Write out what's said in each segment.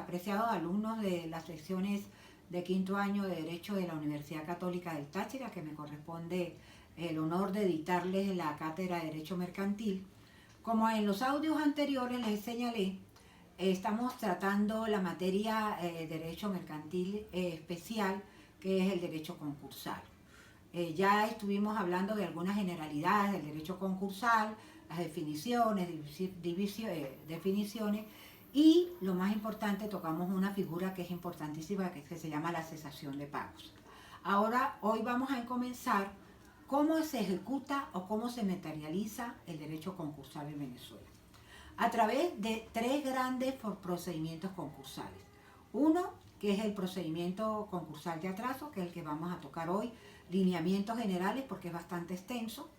apreciados alumnos de las secciones de quinto año de Derecho de la Universidad Católica del Táchira, que me corresponde el honor de dictarles la cátedra de Derecho Mercantil. Como en los audios anteriores les señalé, estamos tratando la materia Derecho Mercantil especial, que es el Derecho Concursal. Ya estuvimos hablando de algunas generalidades del derecho concursal, las definiciones, definiciones, y lo más importante, tocamos una figura que es importantísima, que se llama la cesación de pagos. Ahora, hoy vamos a comenzar cómo se ejecuta o cómo se materializa el derecho concursal en Venezuela. A través de tres grandes procedimientos concursales. Uno, que es el procedimiento concursal de atraso, que es el que vamos a tocar hoy, lineamientos generales porque es bastante extenso.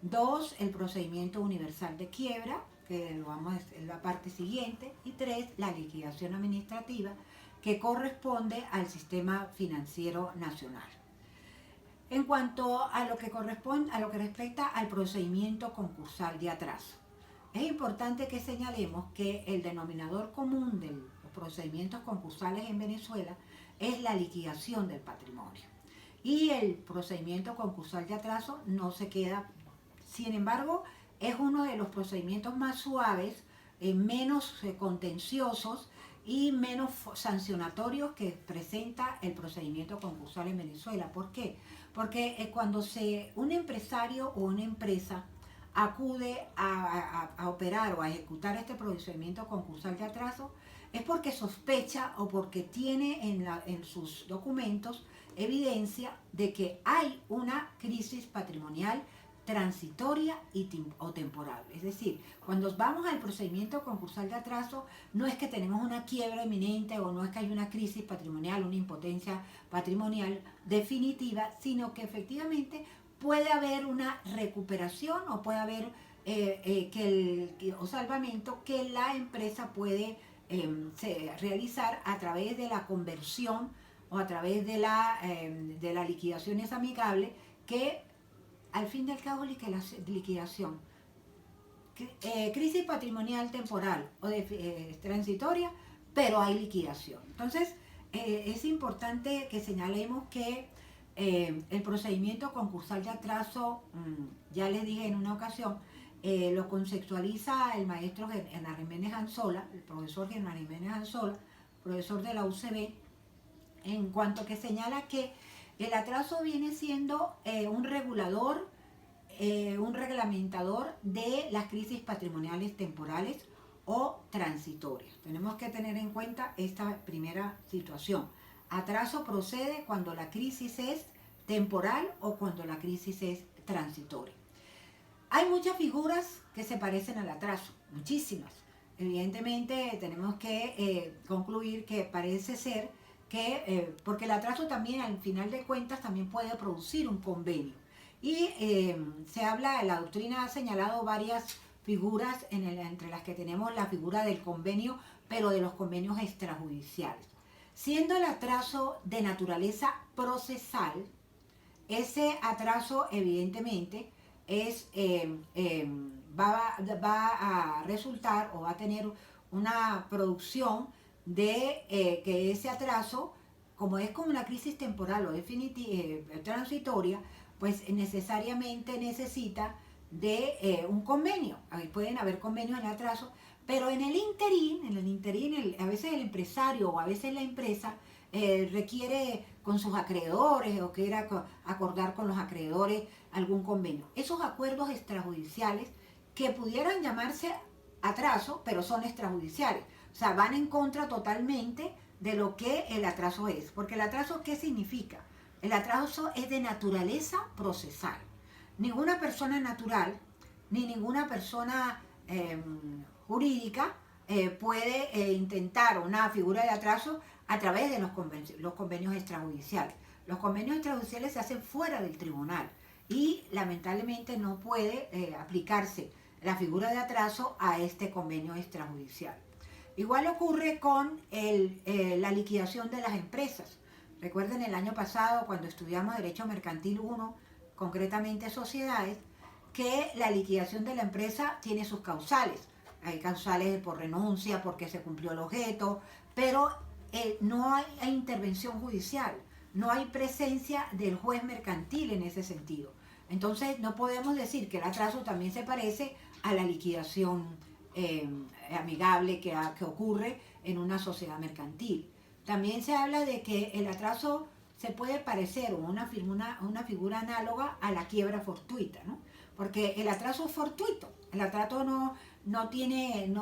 Dos, el procedimiento universal de quiebra, que lo vamos a en la parte siguiente. Y tres, la liquidación administrativa, que corresponde al sistema financiero nacional. En cuanto a lo que corresponde, a lo que respecta al procedimiento concursal de atraso, es importante que señalemos que el denominador común de los procedimientos concursales en Venezuela es la liquidación del patrimonio. Y el procedimiento concursal de atraso no se queda, sin embargo, es uno de los procedimientos más suaves, menos contenciosos y menos sancionatorios que presenta el procedimiento concursal en Venezuela. ¿Por qué? Porque cuando un empresario o una empresa acude a operar o a ejecutar este procedimiento concursal de atraso, es porque sospecha o porque tiene en sus documentos evidencia de que hay una crisis patrimonial transitoria o temporal. Es decir, cuando vamos al procedimiento concursal de atraso, no es que tenemos una quiebra inminente o no es que hay una crisis patrimonial, una impotencia patrimonial definitiva, sino que efectivamente puede haber una recuperación o puede haber o salvamento que la empresa puede realizar a través de la conversión o a través de la liquidación amigable, que al fin y al cabo liquidación, crisis patrimonial temporal o transitoria, pero hay liquidación. Entonces, es importante que señalemos que el procedimiento concursal de atraso, ya les dije en una ocasión, lo conceptualiza el maestro Hernán Jiménez Anzola, el profesor Hernán Jiménez Anzola, profesor de la UCB, en cuanto que señala que el atraso viene siendo un regulador, un reglamentador de las crisis patrimoniales temporales o transitorias. Tenemos que tener en cuenta esta primera situación. Atraso procede cuando la crisis es temporal o cuando la crisis es transitoria. Hay muchas figuras que se parecen al atraso, muchísimas. Evidentemente tenemos que concluir que parece ser que, porque el atraso también al final de cuentas también puede producir un convenio. Y se habla, la doctrina ha señalado varias figuras entre las que tenemos la figura del convenio, pero de los convenios extrajudiciales. Siendo el atraso de naturaleza procesal, ese atraso evidentemente va a resultar o va a tener una producción de que ese atraso, como es como una crisis temporal o transitoria, pues necesariamente necesita de un convenio. Ahí pueden haber convenios en atraso, pero en el interín, a veces el empresario o a veces la empresa requiere con sus acreedores o quiera acordar con los acreedores algún convenio. Esos acuerdos extrajudiciales que pudieran llamarse atraso, pero son extrajudiciales. O sea, van en contra totalmente de lo que el atraso es. Porque el atraso, ¿qué significa? El atraso es de naturaleza procesal. Ninguna persona natural, ni ninguna persona jurídica puede intentar una figura de atraso a través de los convenios extrajudiciales. Los convenios extrajudiciales se hacen fuera del tribunal y lamentablemente no puede aplicarse la figura de atraso a este convenio extrajudicial. Igual ocurre con la liquidación de las empresas. Recuerden el año pasado cuando estudiamos Derecho Mercantil 1, concretamente sociedades, que la liquidación de la empresa tiene sus causales. Hay causales por renuncia, porque se cumplió el objeto, pero no hay intervención judicial, no hay presencia del juez mercantil en ese sentido. Entonces no podemos decir que el atraso también se parece a la liquidación amigable que ocurre en una sociedad mercantil. También se habla de que el atraso se puede parecer una figura análoga a la quiebra fortuita, ¿no? Porque el atraso es fortuito, el atraso no viene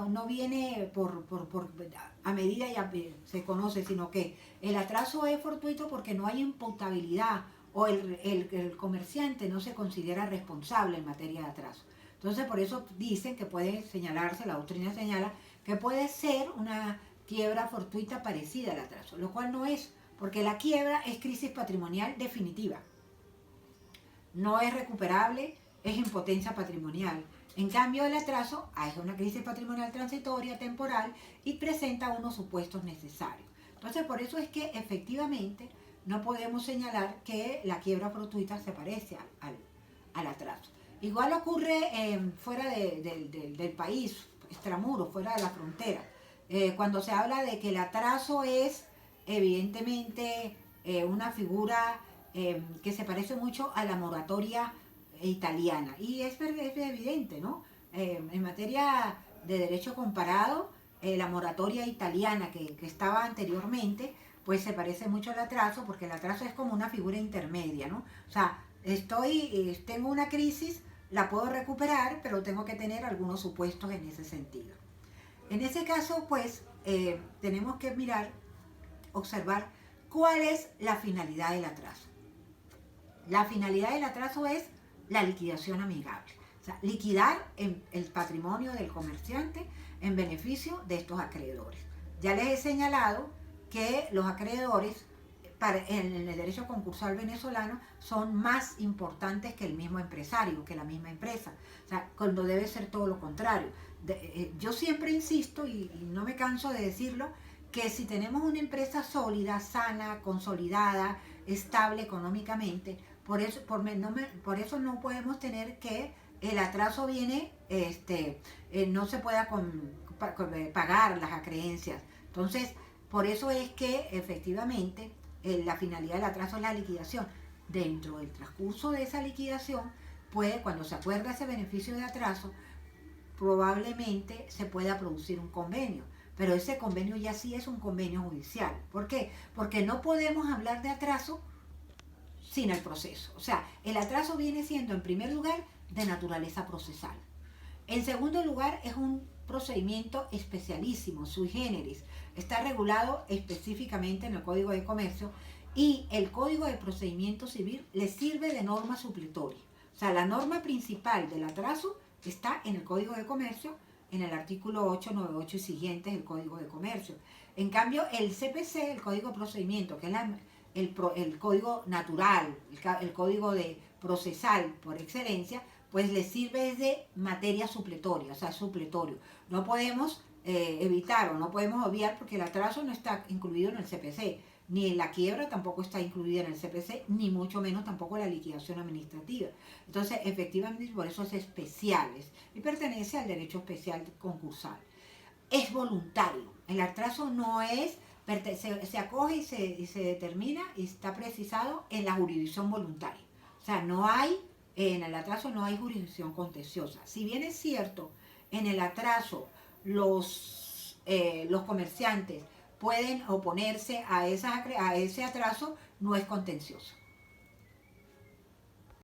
a medida se conoce, sino que el atraso es fortuito porque no hay imputabilidad o el comerciante no se considera responsable en materia de atraso. Entonces, por eso dicen que puede señalarse, la doctrina señala, que puede ser una quiebra fortuita parecida al atraso, lo cual no es, porque la quiebra es crisis patrimonial definitiva. No es recuperable, es impotencia patrimonial. En cambio, el atraso es una crisis patrimonial transitoria, temporal, y presenta unos supuestos necesarios. Entonces, por eso es que efectivamente no podemos señalar que la quiebra fortuita se parece al atraso. Igual ocurre fuera del país, extramuros, fuera de la frontera. Cuando se habla de que el atraso es evidentemente una figura que se parece mucho a la moratoria italiana. Y es evidente, ¿no? En materia de derecho comparado, la moratoria italiana que estaba anteriormente, pues se parece mucho al atraso, porque el atraso es como una figura intermedia, ¿no? O sea, tengo una crisis, la puedo recuperar, pero tengo que tener algunos supuestos en ese sentido. En ese caso, pues, tenemos que observar cuál es la finalidad del atraso. La finalidad del atraso es la liquidación amigable. O sea, liquidar el patrimonio del comerciante en beneficio de estos acreedores. Ya les he señalado que los acreedores en el derecho concursal venezolano son más importantes que el mismo empresario, que la misma empresa. O sea, cuando debe ser todo lo contrario. Yo siempre insisto, y no me canso de decirlo, que si tenemos una empresa sólida, sana, consolidada, estable económicamente, por eso no podemos tener que el atraso viene, no se pueda pagar las acreencias. Entonces, por eso es que efectivamente la finalidad del atraso es la liquidación. Dentro del transcurso de esa liquidación, cuando se acuerda ese beneficio de atraso, probablemente se pueda producir un convenio. Pero ese convenio ya sí es un convenio judicial. ¿Por qué? Porque no podemos hablar de atraso sin el proceso. O sea, el atraso viene siendo, en primer lugar, de naturaleza procesal. En segundo lugar, es un procedimiento especialísimo, sui generis. Está regulado específicamente en el Código de Comercio y el Código de Procedimiento Civil le sirve de norma supletoria. O sea, la norma principal del atraso está en el Código de Comercio, en el artículo 898 y siguientes del Código de Comercio. En cambio, el CPC, el Código de Procedimiento, que es el código natural, el código de procesal por excelencia, pues le sirve de materia supletoria, o sea, supletorio. No podemos evitar o no podemos obviar porque el atraso no está incluido en el CPC, ni la quiebra tampoco está incluida en el CPC, ni mucho menos tampoco la liquidación administrativa. Entonces, efectivamente, por eso es especial y pertenece al derecho especial concursal. Es voluntario, el atraso no es, se acoge y se determina y está precisado en la jurisdicción voluntaria. O sea, en el atraso no hay jurisdicción contenciosa. Si bien es cierto, en el atraso los comerciantes pueden oponerse a ese atraso, no es contencioso.